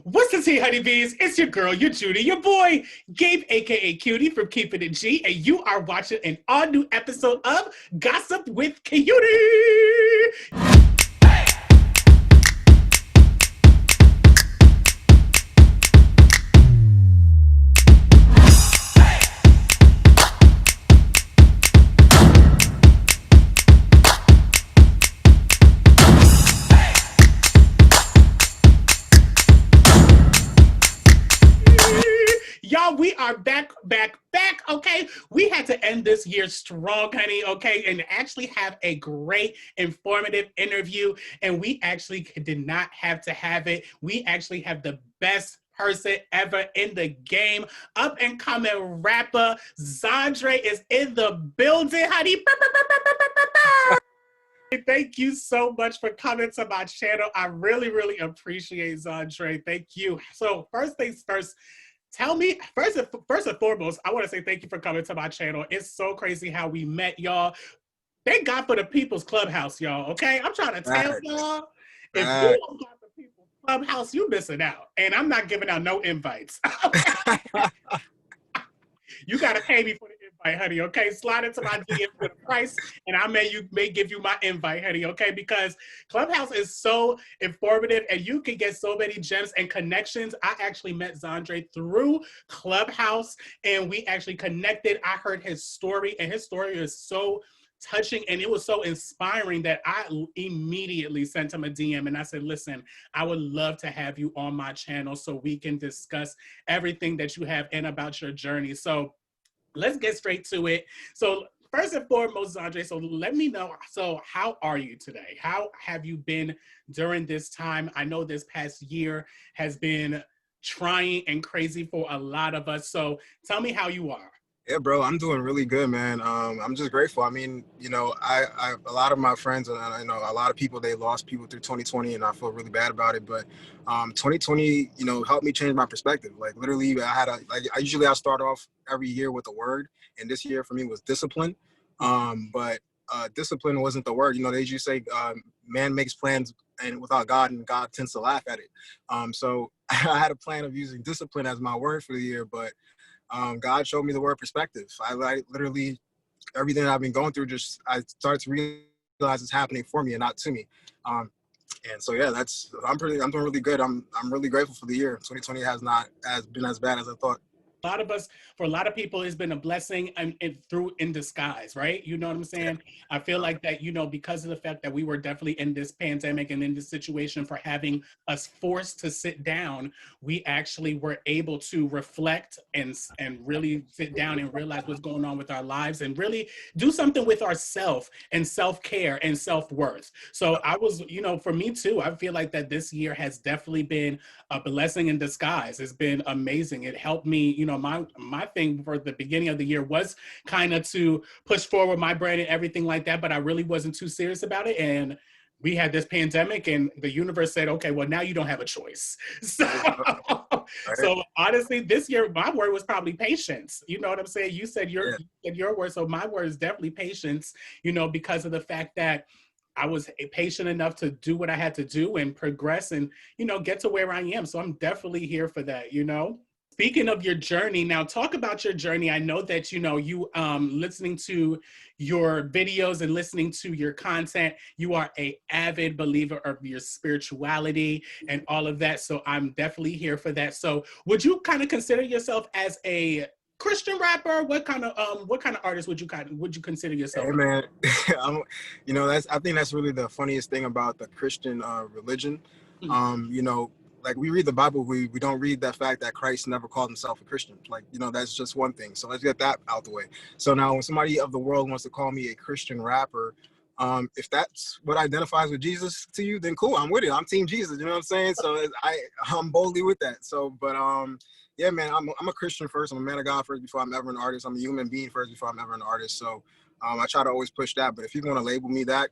What's the tea, honeybees? It's your girl, your Judy, your boy, Gabe, aka Cutie from Keeping It G, and you are watching an all-new episode of Gossip with Cutie. Y'all, we are back. Okay, we had to end this year strong, honey. Okay, and actually have a great, informative interview. And we actually did not have to have it. We actually have the best person ever in the game. Up and coming rapper Xandre is in the building, honey. Thank you so much for coming to my channel. I really appreciate Xandre. Thank you. So first things first. Tell me, first and foremost, I want to say thank you for coming to my channel. It's so crazy how we met, y'all. Thank God for the People's Clubhouse, y'all, okay? I'm trying to tell y'all, if you don't got the People's Clubhouse, you missing out. And I'm not giving out no invites. You got to pay me for the invite, honey, okay? Slide into my DM with a price, and I may give you my invite, honey, okay? Because Clubhouse is so informative, and you can get so many gems and connections. I actually met Xandre through Clubhouse, and we actually connected. I heard his story, and his story is so touching, and it was so inspiring that I immediately sent him a DM and I said, listen, I would love to have you on my channel so we can discuss everything that you have and about your journey. So let's get straight to it. So first and foremost, Xandre, so let me know, so how are you today? How have you been during this time? I know this past year has been trying and crazy for a lot of us. So tell me how you are. Yeah, bro, I'm doing really good, man. I'm just grateful. I mean, you know, I a lot of my friends and I know a lot of people, they lost people through 2020, and I feel really bad about it. But 2020, you know, helped me change my perspective. Like literally, I start off every year with a word, and this year for me was discipline. But discipline wasn't the word. You know, they usually say man makes plans and without God, and God tends to laugh at it. So I had a plan of using discipline as my word for the year, but God showed me the word perspective. I literally, everything that I've been going through, I started to realize it's happening for me and not to me. And so, yeah, I'm doing really good. I'm really grateful for the year. 2020 has not been as bad as I thought. For a lot of people, it's been a blessing and through in disguise, right? You know what I'm saying? I feel like that, you know, because of the fact that we were definitely in this pandemic and in this situation for having us forced to sit down, we actually were able to reflect and really sit down and realize what's going on with our lives and really do something with ourself and self-care and self-worth. So I was, you know, for me too, I feel like that this year has definitely been a blessing in disguise. It's been amazing. It helped me, you know, my thing for the beginning of the year was kind of to push forward my brand and everything like that, but I really wasn't too serious about it. And we had this pandemic and the universe said, okay, well, now you don't have a choice. So honestly, this year, my word was probably patience. You know what I'm saying? You said your word. So my word is definitely patience, you know, because of the fact that I was patient enough to do what I had to do and progress and, you know, get to where I am. So I'm definitely here for that, you know? Speaking of your journey, now talk about your journey. I know that, you know, you listening to your videos and listening to your content, you are an avid believer of your spirituality and all of that. So I'm definitely here for that. So would you kind of consider yourself as a Christian rapper? What kind of artist would you consider yourself? Hey, man, you know, I think that's really the funniest thing about the Christian religion. You know, like we read the Bible, we don't read the fact that Christ never called himself a Christian. Like, you know, that's just one thing. So let's get that out the way. So now when somebody of the world wants to call me a Christian rapper, if that's what identifies with Jesus to you, then cool, I'm with it. I'm team Jesus, you know what I'm saying? So I'm boldly with that. So, but yeah, man, I'm a Christian first. I'm a man of God first before I'm ever an artist. I'm a human being first before I'm ever an artist. So I try to always push that. But if you want to label me that,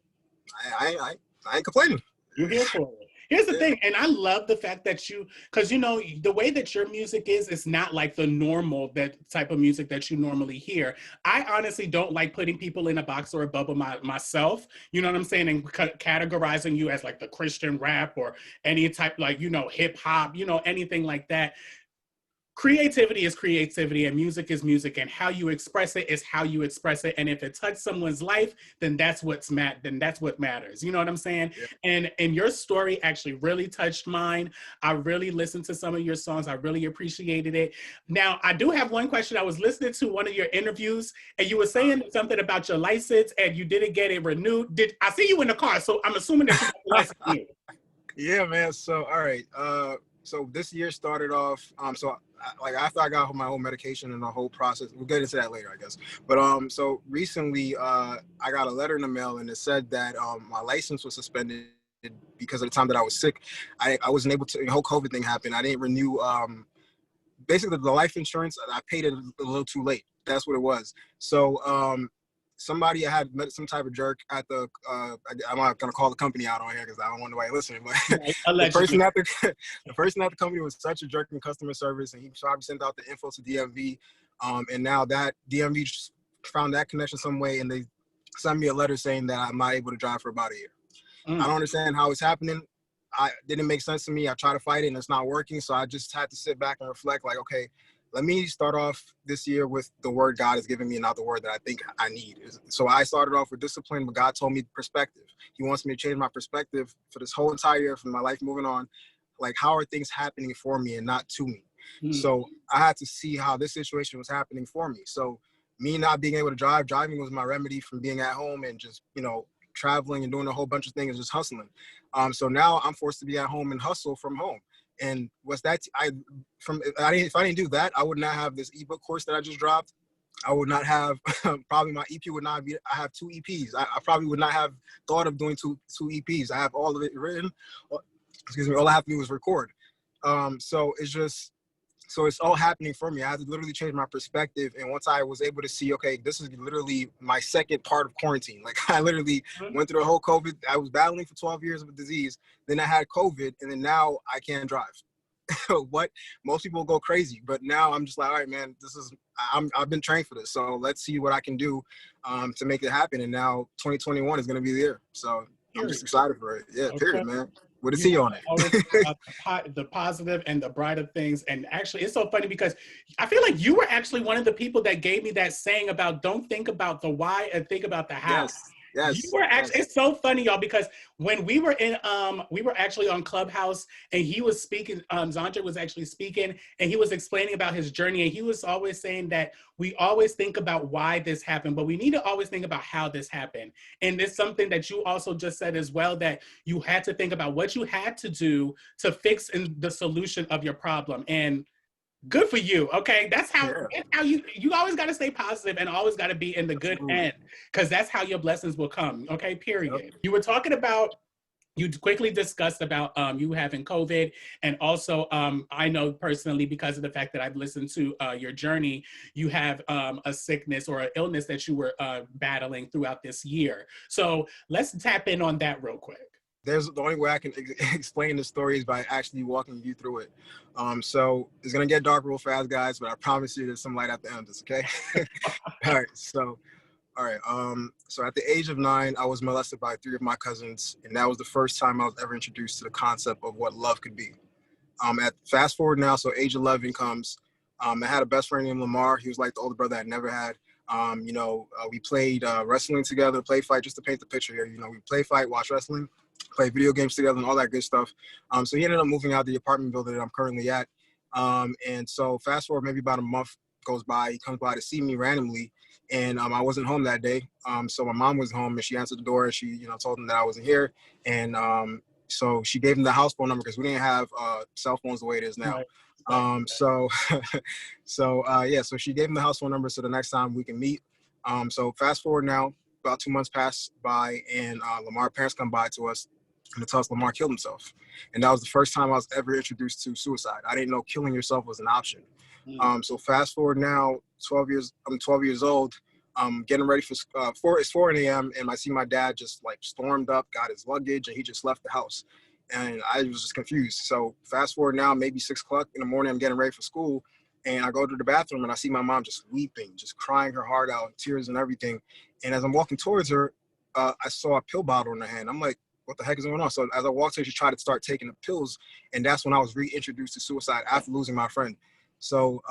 I ain't complaining. You're here for it. Here's the Yeah. thing, and I love the fact that you, because you know the way that your music is, it's not like the normal that type of music that you normally hear. I honestly don't like putting people in a box or a bubble myself. You know what I'm saying, and categorizing you as like the Christian rap or any type like hip hop, anything like that. Creativity is creativity and music is music, and how you express it is how you express it. And if it touched someone's life, then that's what matters. You know what I'm saying? Yeah. And your story actually really touched mine. I really listened to some of your songs. I really appreciated it. Now, I do have one question. I was listening to one of your interviews and you were saying something about your license and you didn't get it renewed. Did I see you in the car? So I'm assuming that you got your license renewed. Yeah, man. So, all right. So this year started off. Like after I got my whole medication and the whole process, we'll get into that later, I guess. But so recently, I got a letter in the mail and it said that my license was suspended because of the time that I was sick. I wasn't able to. The whole COVID thing happened. I didn't renew. Basically, the life insurance. I paid it a little too late. That's what it was. So somebody had met some type of jerk at the I'm not gonna call the company out on here because I don't want nobody listening, but the person at the company was such a jerk in customer service, and he probably sent out the info to DMV, and now that DMV just found that connection some way, and they sent me a letter saying that I'm not able to drive for about a year. I don't understand how it's happening. I didn't make sense to me. I try to fight it and it's not working, so I just had to sit back and reflect, like, okay, let me start off this year with the word God has given me and not the word that I think I need. So I started off with discipline, but God told me perspective. He wants me to change my perspective for this whole entire year, for my life moving on. Like, how are things happening for me and not to me? So I had to see how this situation was happening for me. So me not being able to driving was my remedy from being at home and just, traveling and doing a whole bunch of things, just hustling. So now I'm forced to be at home and hustle from home. And what's that? If I didn't do that, I would not have this ebook course that I just dropped. I would not have probably my EP would not be. I have 2 EPs. I probably would not have thought of doing two EPs. I have all of it written. Excuse me. All I have to do is record. So it's all happening for me. I had to literally change my perspective. And once I was able to see, okay, this is literally my second part of quarantine. Like, I literally went through the whole COVID. I was battling for 12 years of a disease. Then I had COVID, and then now I can't drive. What? Most people go crazy, but now I'm just like, all right, man, I've been trained for this. So let's see what I can do to make it happen. And now 2021 is going to be there. So I'm just excited for it. Yeah, okay. Period, man. With a T on it. Always about the positive and the brighter things. And actually, it's so funny because I feel like you were actually one of the people that gave me that saying about don't think about the why and think about the how. Yes. You were actually, it's so funny, y'all, because when we were we were actually on Clubhouse and he was speaking, Xandre was actually speaking and he was explaining about his journey. And he was always saying that we always think about why this happened, but we need to always think about how this happened. And it's something that you also just said as well, that you had to think about what you had to do to fix the solution of your problem. And good for you. Okay. That's how you always got to stay positive and always got to be in the good end, because that's how your blessings will come. Okay. Period. Yep. You were talking about, you quickly discussed about you having COVID. And also, I know personally, because of the fact that I've listened to your journey, you have a sickness or an illness that you were battling throughout this year. So let's tap in on that real quick. The only way I can explain the story is by actually walking you through it. So it's gonna get dark real fast, guys, but I promise you there's some light at the end of this, okay? All right, so at the age of 9, I was molested by 3 of my cousins, and that was the first time I was ever introduced to the concept of what love could be. Fast forward now, so age 11 comes. I had a best friend named Lamar. He was like the older brother I never had. We played wrestling together, play fight, just to paint the picture here. We play fight, watch wrestling, play video games together, and all that good stuff. So he ended up moving out of the apartment building that I'm currently at. And so fast forward, maybe about a month goes by. He comes by to see me randomly, and I wasn't home that day. So my mom was home, and she answered the door, and she, told him that I wasn't here. And so she gave him the house phone number because we didn't have cell phones the way it is now. So she gave him the house phone number so the next time we can meet. So fast forward now, about 2 months pass by, and Lamar's parents come by to us and tell us Lamar killed himself. And that was the first time I was ever introduced to suicide. I didn't know killing yourself was an option. So fast forward now, 12 years old, getting ready for it's 4 a.m. and I see my dad just like stormed up, got his luggage, and he just left the house. and I was just confused. So fast forward now, maybe 6 o'clock in the morning, I'm getting ready for school, and I go to the bathroom and I see my mom just weeping, just crying her heart out, tears and everything. And as I'm walking towards her, I saw a pill bottle in her hand. I'm like, what the heck is going on? So as I walked to her, she tried to start taking the pills, and that's when I was reintroduced to suicide after losing my friend. So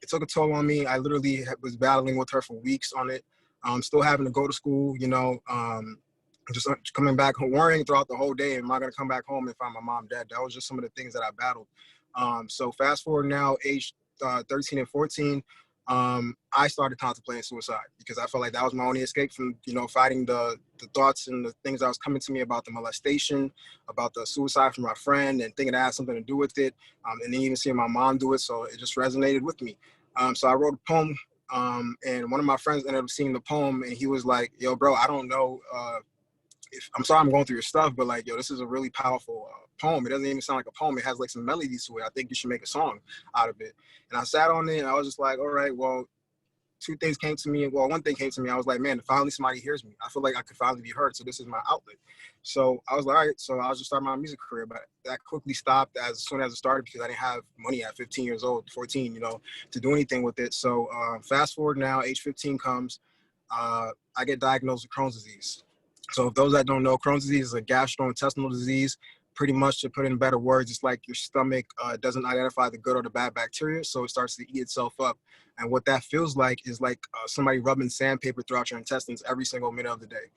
it took a toll on me. I literally was battling with her for weeks on it. Still having to go to school, just coming back home, worrying throughout the whole day. Am I going to come back home and find my mom dead? That was just some of the things that I battled. So fast forward now, age 13 and 14, I started contemplating suicide because I felt like that was my only escape from, fighting the thoughts and the things that was coming to me about the molestation, about the suicide from my friend, and thinking that had something to do with it. And then even seeing my mom do it. So it just resonated with me. So I wrote a poem, and one of my friends ended up seeing the poem, and he was like, yo, bro, I don't know I'm sorry I'm going through your stuff, but like, yo, this is a really powerful poem. It doesn't even sound like a poem. It has like some melodies to it. I think you should make a song out of it. And I sat on it and I was just like, all right, well, two things came to me. Well, one thing came to me. I was like, man, finally somebody hears me. I feel like I could finally be heard. So this is my outlet. So I was like, all right, so I'll just start my music career. But that quickly stopped as soon as it started because I didn't have money at 15 years old, 14, to do anything with it. So fast forward now, age 15 comes. I get diagnosed with Crohn's disease. So if those that don't know, Crohn's disease is a gastrointestinal disease. Pretty much, to put it in better words, it's like your stomach doesn't identify the good or the bad bacteria, so it starts to eat itself up. And what that feels like is like somebody rubbing sandpaper throughout your intestines every single minute of the day.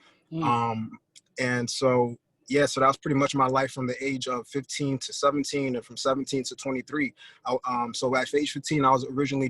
And so, yeah, so that was pretty much my life from the age of 15 to 17, and from 17 to 23. So at age 15, I was originally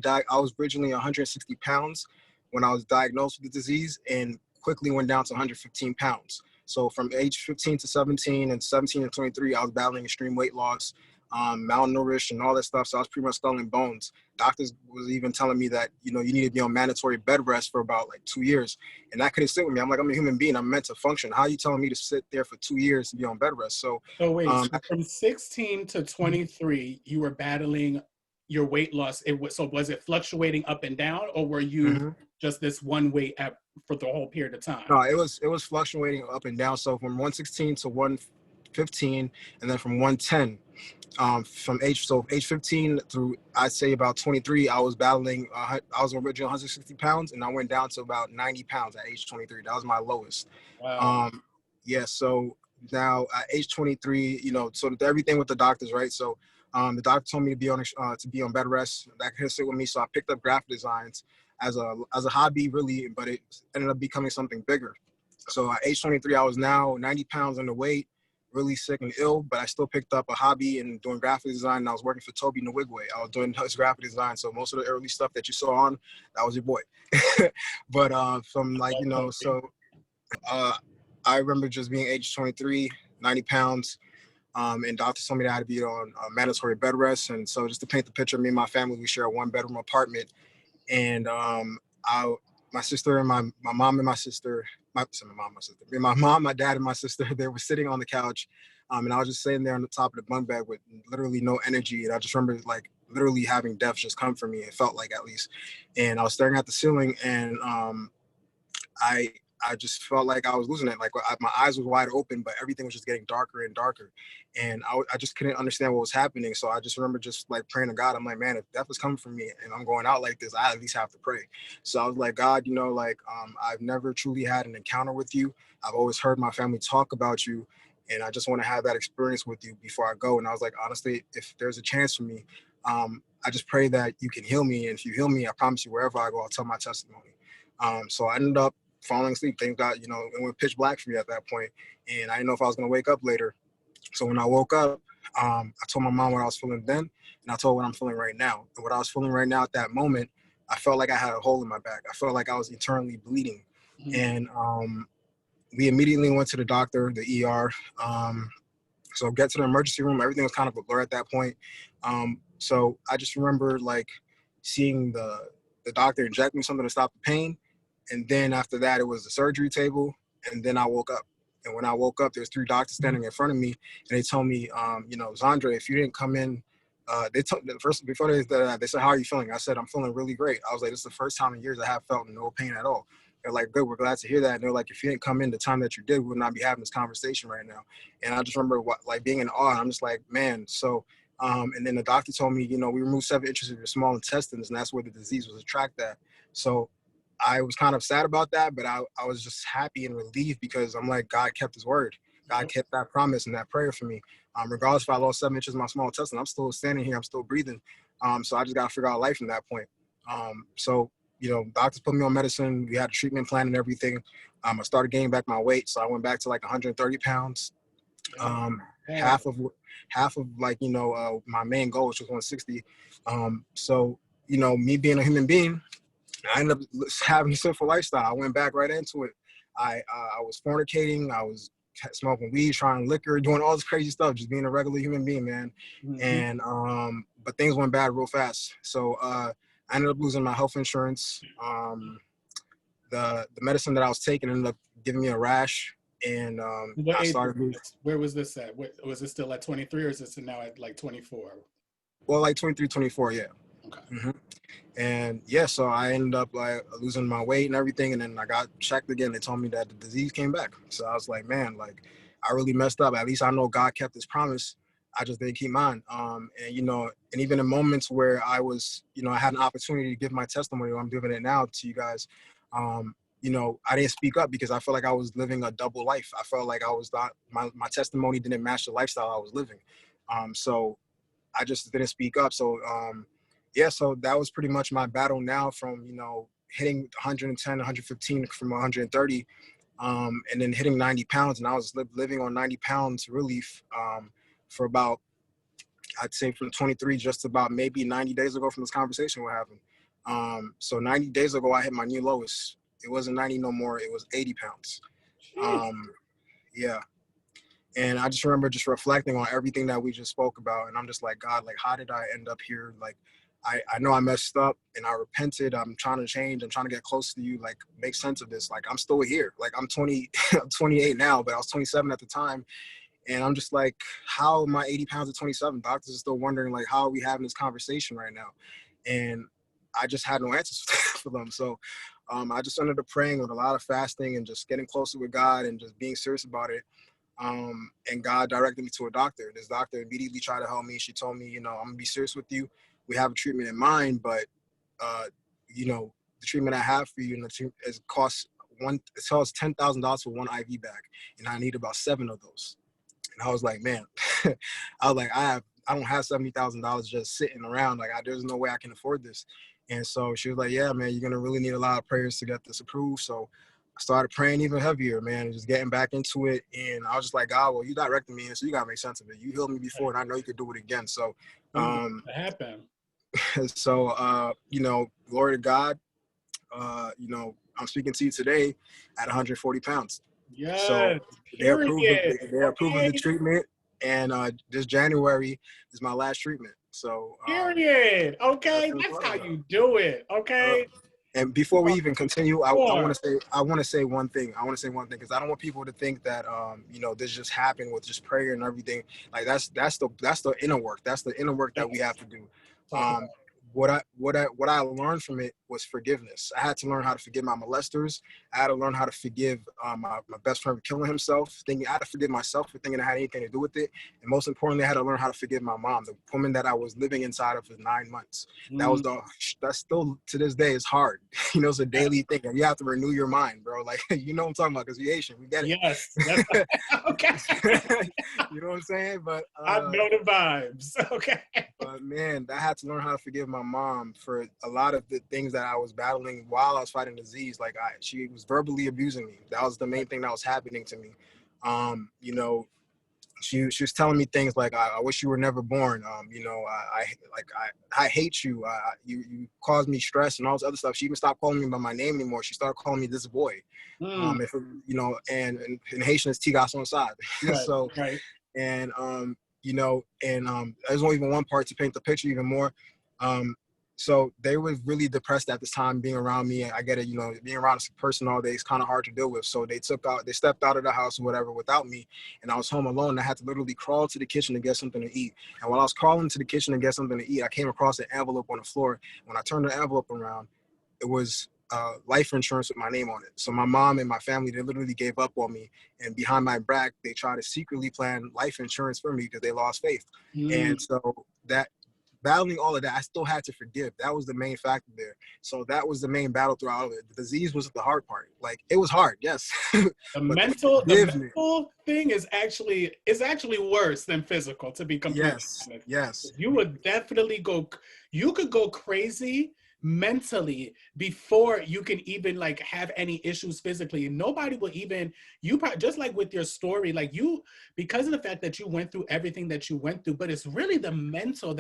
160 pounds when I was diagnosed with the disease, and quickly went down to 115 pounds. So from age 15 to 17 and 17 to 23, I was battling extreme weight loss, malnourished and all that stuff. So I was pretty much skull and bones. Doctors was even telling me that, you need to be on mandatory bed rest for about like 2 years. And that couldn't sit with me. I'm like, I'm a human being. I'm meant to function. How are you telling me to sit there for 2 years to be on bed rest? So wait, so from 16 to 23, you were battling your weight loss. So was it fluctuating up and down, or were you just this one weight for the whole period of time? No, it was fluctuating up and down. So from 116 to 115, and then from 110. From age 15 through I'd say about 23, I was battling. I was originally 160 pounds, and I went down to about 90 pounds at age 23. That was my lowest. Wow. Yeah. So now at age 23, so everything with the doctors, right? So the doctor told me to be on bed rest. That could sit with me. So I picked up graphic designs as a hobby, really, but it ended up becoming something bigger. So at age 23, I was now 90 pounds underweight, really sick and ill, but I still picked up a hobby and doing graphic design. And I was working for Toby Nwigwe. I was doing his graphic design. So most of the early stuff that you saw on, that was your boy. But from like, I remember just being age 23, 90 pounds. And doctors told me that I had to be on mandatory bed rest. And so just to paint the picture, me and my family, we share a 1-bedroom apartment. And my sister and my mom and my sister, my mom, my dad, and my sister, they were sitting on the couch. And I was just sitting there on the top of the bunk bed with literally no energy. And I just remember like literally having death just come for me. It felt like, at least. And I was staring at the ceiling, and I just felt like I was losing it. Like my eyes was wide open, but everything was just getting darker and darker. And I just couldn't understand what was happening. So I just remember just like praying to God. I'm like, man, if death is coming for me and I'm going out like this, I at least have to pray. So I was like, God, I've never truly had an encounter with you. I've always heard my family talk about you, and I just want to have that experience with you before I go. And I was like, honestly, if there's a chance for me, I just pray that you can heal me. And if you heal me, I promise you, wherever I go, I'll tell my testimony. So I ended up falling asleep. Thank God, it went pitch black for me at that point, and I didn't know if I was going to wake up later. So when I woke up, I told my mom what I was feeling then, and I told her what I'm feeling right now. And what I was feeling right now at that moment, I felt like I had a hole in my back. I felt like I was internally bleeding. And we immediately went to the doctor, the ER. So get to the emergency room. Everything was kind of a blur at that point. So I just remember like seeing the doctor inject me something to stop the pain. And then after that, it was the surgery table. And then I woke up. And when I woke up, there's 3 doctors standing in front of me. And they told me, Xandre, if you didn't come in, before they said, how are you feeling? I said, I'm feeling really great. I was like, this is the first time in years I have felt no pain at all. They're like, good, we're glad to hear that. And they're like, if you didn't come in the time that you did, we would not be having this conversation right now. And I just remember being in awe. I'm just like, man. So, and then the doctor told me, we removed 7 inches of your small intestines, and that's where the disease was attracted at. So I was kind of sad about that, but I was just happy and relieved because I'm like, God kept his word. God kept that promise and that prayer for me. Regardless if I lost 7 inches of my small intestine, I'm still standing here. I'm still breathing. So I just got to figure out life from that point. So, doctors put me on medicine. We had a treatment plan and everything. I started gaining back my weight. So I went back to like 130 pounds. Half of like, my main goal, which was 160. So, me being a human being, I ended up having a sinful lifestyle. I went back right into it. I was fornicating. I was smoking weed, trying liquor, doing all this crazy stuff, just being a regular human being, man. And but things went bad real fast. So I ended up losing my health insurance. The medicine that I was taking ended up giving me a rash, and I started. Where was this at? Was it still at 23, or is this now at like 24? Well, like 23, 24, yeah. Okay. And yeah, so I ended up like losing my weight and everything, and then I got checked again. They told me that the disease came back. So I was like, man, like I really messed up. At least I know God kept his promise. I just didn't keep mine. And and even in moments where I was, I had an opportunity to give my testimony, I'm giving it now to you guys. I didn't speak up because I felt like I was living a double life. I felt like I was not, my testimony didn't match the lifestyle I was living. So I just didn't speak up. So so that was pretty much my battle now from, hitting 110, 115 from 130, and then hitting 90 pounds. And I was living on 90 pounds relief for about, I'd say from 23, just about maybe 90 days ago from this conversation we're having. So 90 days ago, I hit my new lowest. It wasn't 90 no more. It was 80 pounds. Yeah. And I just remember just reflecting on everything that we just spoke about. And I'm just like, God, like, how did I end up here? Like, I know I messed up and I repented. I'm trying to change. I'm trying to get close to you, like make sense of this. Like, I'm still here. Like, I'm 20, I'm 28 now, but I was 27 at the time. And I'm just like, how am I 80 pounds at 27? Doctors are still wondering, like, how are we having this conversation right now? And I just had no answers for them. So I just ended up praying with a lot of fasting and just getting closer with God and just being serious about it. And God directed me to a doctor. This doctor immediately tried to help me. She told me, I'm gonna be serious with you. We have a treatment in mind, but the treatment I have for you it costs $10,000 for one IV bag, and I need about 7 of those. And I was like, man, I was like, I don't have $70,000 just sitting around. Like, there's no way I can afford this. And so she was like, yeah, man, you're gonna really need a lot of prayers to get this approved. So I started praying even heavier, man, and just getting back into it. And I was just like, God, well, you directed me in, so you gotta make sense of it. You healed me before, and I know you could do it again. So happened. So glory to God. I'm speaking to you today at 140 pounds. Yes. So they're approving the Okay. treatment, and this January is my last treatment. So period. Okay, that's how you do it. Okay. And before we even continue, I want to say one thing. I want to say one thing because I don't want people to think that this just happened with just prayer and everything. Like that's the inner work. That's the inner work that we have to do. What I learned from it was forgiveness. I had to learn how to forgive my molesters. I had to learn how to forgive my best friend for killing himself. I had to forgive myself for thinking I had anything to do with it. And most importantly, I had to learn how to forgive my mom, the woman that I was living inside of for 9 months. That's still to this day is hard. It's a daily thing. And you have to renew your mind, bro. Like, you know what I'm talking about, because we Haitian, we get it. Yes. Okay. You know what I'm saying? But I know the vibes. Okay. But man, I had to learn how to forgive my mom for a lot of the things that I was battling while I was fighting disease. Like she was verbally abusing me. That was the main thing that was happening to me. She was telling me things like, I wish you were never born. I hate you. You caused me stress and all this other stuff. She even stopped calling me by my name anymore. She started calling me this boy. And in Haitian it's Tigas on side. Right, So, right. And there's only even one part to paint the picture even more. So they were really depressed at this time being around me. I get it, being around a person all day is kind of hard to deal with. So they stepped out of the house or whatever without me. And I was home alone. I had to literally crawl to the kitchen to get something to eat. And while I was crawling to the kitchen to get something to eat, I came across an envelope on the floor. When I turned the envelope around, it was life insurance with my name on it. So my mom and my family, they literally gave up on me, and behind my back, they tried to secretly plan life insurance for me because they lost faith. Mm. And so that, battling all of that, I still had to forgive. That was the main factor there. So that was the main battle throughout all of it. The disease was the hard part. Like, it was hard, yes. The mental thing is actually worse than physical, to be completely honest. Yes. You would definitely you could go crazy mentally before you can even like have any issues physically. Nobody will even, just like with your story, like you, because of the fact that you went through everything that you went through, but it's really the mental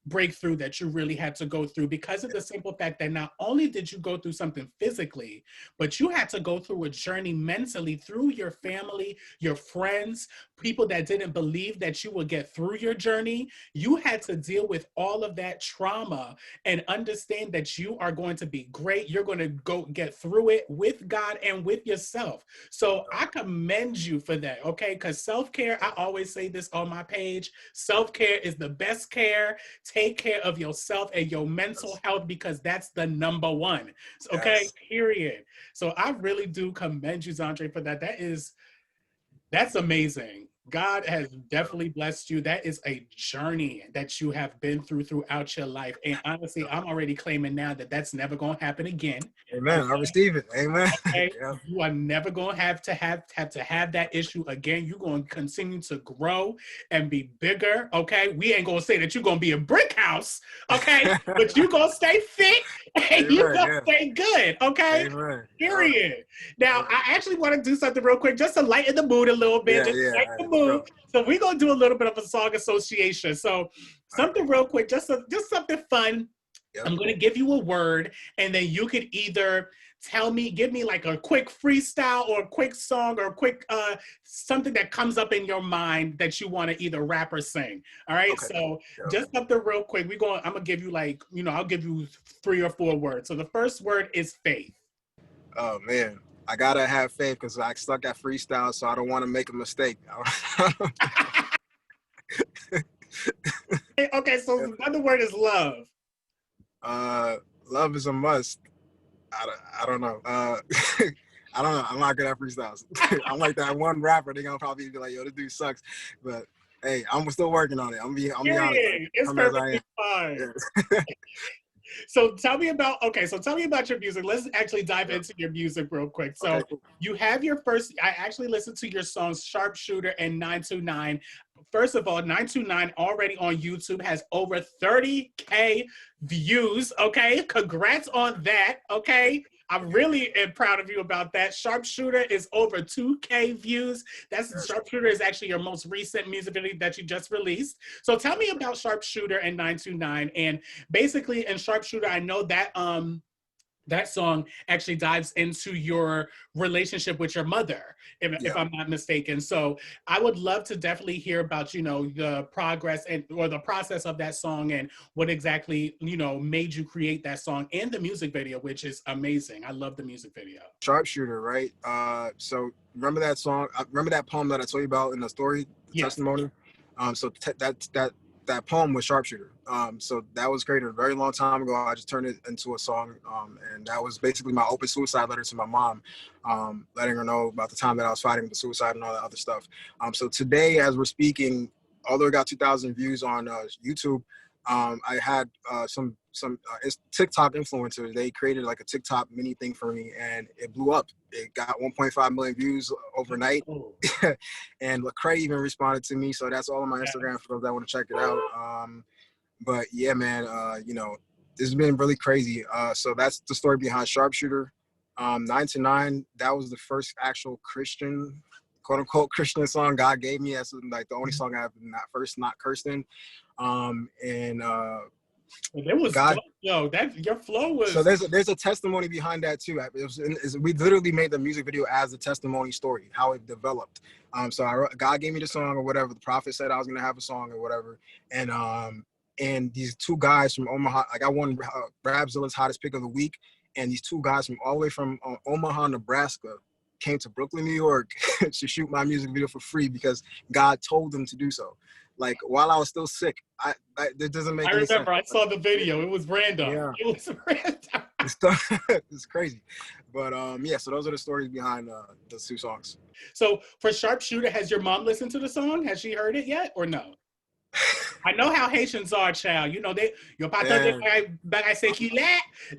breakthrough that you really had to go through, because of the simple fact that not only did you go through something physically, but you had to go through a journey mentally through your family, your friends, people that didn't believe that you would get through your journey. You had to deal with all of that trauma and understand that you are going to be great. You're going to go get through it with God and with yourself. So I commend you for that, okay? Because self-care, I always say this on my page, self-care is the best care. Take care of yourself and your mental health, because that's the number one, okay? Period. So I really do commend you, Xandre, for that. That's amazing. God has definitely blessed you. That is a journey that you have been throughout your life. And honestly, I'm already claiming now that that's never going to happen again. Amen. Okay? I receive it. Amen. Okay? Yeah. You are never going to have that issue again. You're going to continue to grow and be bigger. Okay. We ain't going to say that you're going to be a brick house. Okay. But you're going to stay fit and you're going to stay good. Okay. Amen. Period. Now, I actually want to do something real quick just to lighten the mood a little bit. Lighten the mood. So we're going to do a little bit of a song association. So something real quick, just something fun. Yep. I'm going to give you a word, and then you could either give me like a quick freestyle or a quick song or a quick something that comes up in your mind that you want to either rap or sing. All right. Okay. So just something real quick. I'm going to give you I'll give you 3 or 4 words. So the first word is faith. Oh man, I gotta have faith because I stuck at freestyle, so I don't want to make a mistake. Okay, so another word is love. Love is a must. I don't know. I don't know. I'm not good at freestyles. I'm like that one rapper. They're gonna probably be like, "Yo, this dude sucks," but hey, I'm still working on it. I'm be honest. It's perfectly fine. Yeah. So tell me about your music. Let's actually dive into your music real quick. So you have your first, I actually listened to your songs Sharpshooter and 929. First of all, 929 already on YouTube has over 30K views. Okay. Congrats on that. Okay. I really am proud of you about that. Sharpshooter is over 2K views. Sharpshooter is actually your most recent music video that you just released. So tell me about Sharpshooter and 929. And basically in Sharpshooter, I know that that song actually dives into your relationship with your mother, if I'm not mistaken. So I would love to definitely hear about, the progress or the process of that song and what exactly, made you create that song and the music video, which is amazing. I love the music video. Sharpshooter, right? So remember that song? Remember that poem that I told you about in the story, the testimony? So that poem was Sharpshooter. So that was created a very long time ago. I just turned it into a song. And that was basically my open suicide letter to my mom, letting her know about the time that I was fighting with suicide and all that other stuff. So today, as we're speaking, although it got 2,000 views on YouTube, I had some TikTok influencers. They created like a TikTok mini thing for me, and it blew up. It got 1.5 million views overnight. And Lecrae even responded to me. So that's all on my Instagram for those that want to check it out. But yeah, man, this has been really crazy. So that's the story behind Sharpshooter. 929, that was the first actual Christian, quote unquote Christian song God gave me. That's like the only song I've not cursed in. It was God, your flow was. So there's a testimony behind that too. We literally made the music video as a testimony story, how it developed. God gave me the song or whatever. The prophet said I was gonna have a song or whatever, and these 2 guys from Omaha, like I won Rapzilla's hottest pick of the week, and these 2 guys from all the way from Omaha, Nebraska, came to Brooklyn, New York to shoot my music video for free because God told them to do so. like while I was still sick. It doesn't make I any sense. remember. I saw the video. It was random. Yeah, It was random. it's crazy. But yeah, so those are the stories behind the two songs. So for Sharpshooter, has your mom listened to the song? Has she heard it yet or no? I know how Haitians are, child. You know, your pata I say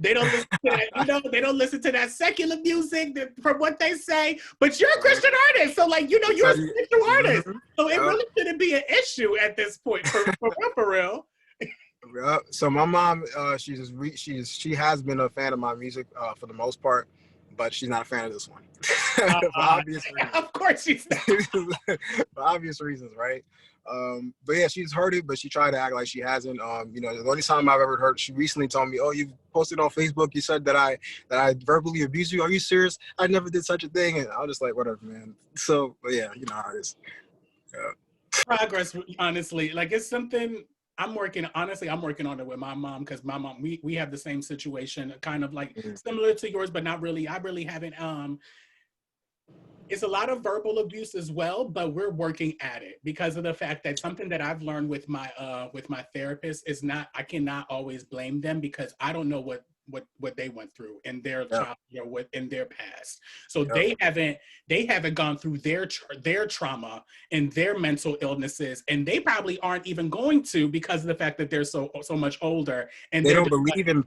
they don't listen to that, you know, they don't listen to that secular music from what they say. But you're a Christian artist, so like, you know, you're a spiritual artist. So it really shouldn't be an issue at this point for real. Yeah. So my mom, she has been a fan of my music for the most part, but she's not a fan of this one. For obvious reasons. Of course she's not. For obvious reasons, right? But yeah, she's heard it, but she tried to act like she hasn't. You know, the only time I've ever heard, she recently told me, "Oh, you posted on Facebook. You said that I verbally abused you. Are you serious? I never did such a thing." And I was just like, "Whatever, man." So, but yeah, you know how it is. Progress, honestly, like it's something I'm working on it with my mom, because my mom, we have the same situation, kind of like similar to yours, but not really. I really haven't. It's a lot of verbal abuse as well, but we're working at it because of the fact that something that I've learned with my therapist is I cannot always blame them, because I don't know what they went through in their childhood or in their past. So they haven't gone through their trauma and their mental illnesses, and they probably aren't even going to, because of the fact that they're so much older, and they don't believe in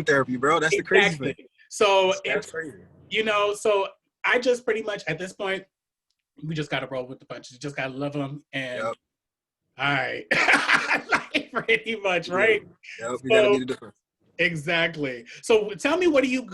therapy, bro. That's the crazy thing. So that's crazy. You know, so I just pretty much at this point, we just got to roll with the punches. You just got to love them. And all right, like pretty much, right? Yep, we got to be the difference. Exactly. So tell me, what do you,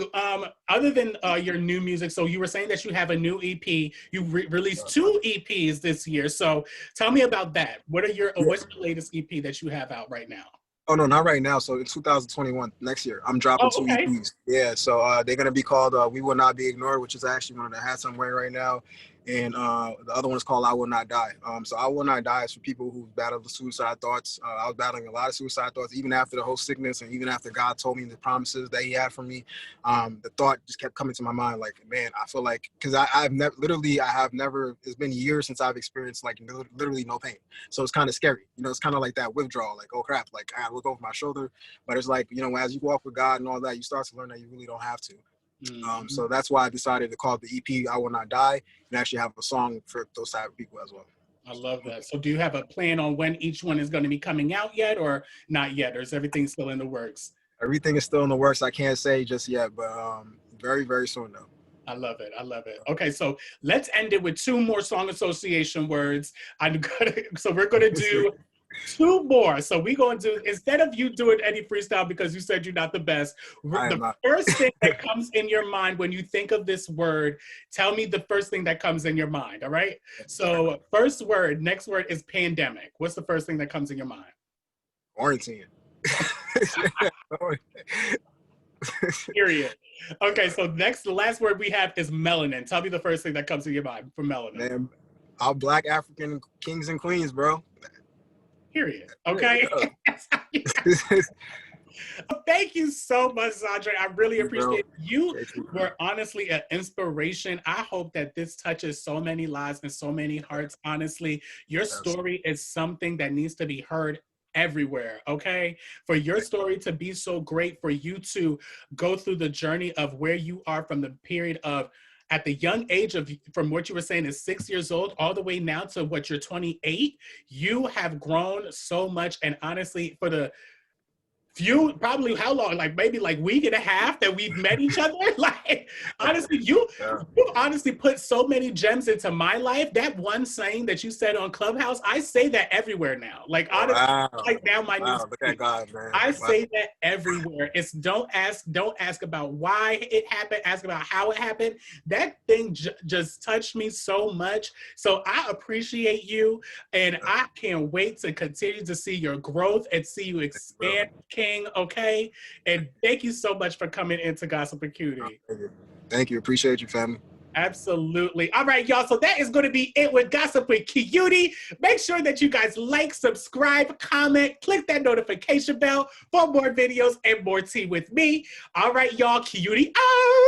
other than your new music, so you were saying that you have a new EP, you released 2 EPs this year. So tell me about that. What's your latest EP that you have out right now? Oh, no, not right now. So in 2021, next year, I'm dropping 2 EPs. Yeah, so they're going to be called We Will Not Be Ignored, which is actually one of the hats I'm wearing right now. And the other one is called I Will Not Die. So I Will Not Die is for people who battled the suicide thoughts. I was battling a lot of suicide thoughts, even after the whole sickness, and even after God told me the promises that he had for me. The thought just kept coming to my mind, like, man, I feel like, because I've never, it's been years since I've experienced like literally no pain. So it's kind of scary. You know, it's kind of like that withdrawal, like, oh crap, like I look over my shoulder. But it's like, you know, as you walk with God and all that, you start to learn that you really don't have to. So that's why I decided to call the EP I Will Not Die, and actually have a song for those type of people as well. I love that. So do you have a plan on when each one is going to be coming out yet, or not yet, or is everything still in the works? Everything is still in the works. I can't say just yet, but very, very soon though. I love it. I love it. Okay, so let's end it with 2 more song association words. So we're going to do 2 more. So we're going to do, instead of you doing any freestyle because you said you're not the best, first thing that comes in your mind when you think of this word, tell me the first thing that comes in your mind, all right? So next word is pandemic. What's the first thing that comes in your mind? Quarantine. Period. Okay, so the last word we have is melanin. Tell me the first thing that comes to your mind for melanin. Man, all Black African kings and queens, bro. Period. Okay. Thank you so much, Xandre. I really appreciate it. You were honestly an inspiration. I hope that this touches so many lives and so many hearts. Honestly, your story is something that needs to be heard everywhere, okay? For your story to be so great, for you to go through the journey of where you are from the period of, at the young age of, from what you were saying is 6 years old, all the way now to what you're 28, you have grown so much. And honestly, for the few, probably how long, like maybe like week and a half that we've met each other, like honestly, you honestly put so many gems into my life. That one saying that you said on Clubhouse, I say that everywhere now. Like honestly, like now my new look at God, man. I say that everywhere. It's don't ask about why it happened, ask about how it happened. That thing just touched me so much. So I appreciate you, and I can't wait to continue to see your growth and see you expand, King. Okay, and thank you so much for coming into Gossip and Cutie. Thank you. Appreciate you, family. Absolutely. All right, y'all. So that is going to be it with Gossip with Cutie. Make sure that you guys like, subscribe, comment, click that notification bell for more videos and more tea with me. All right, y'all. Cutie out.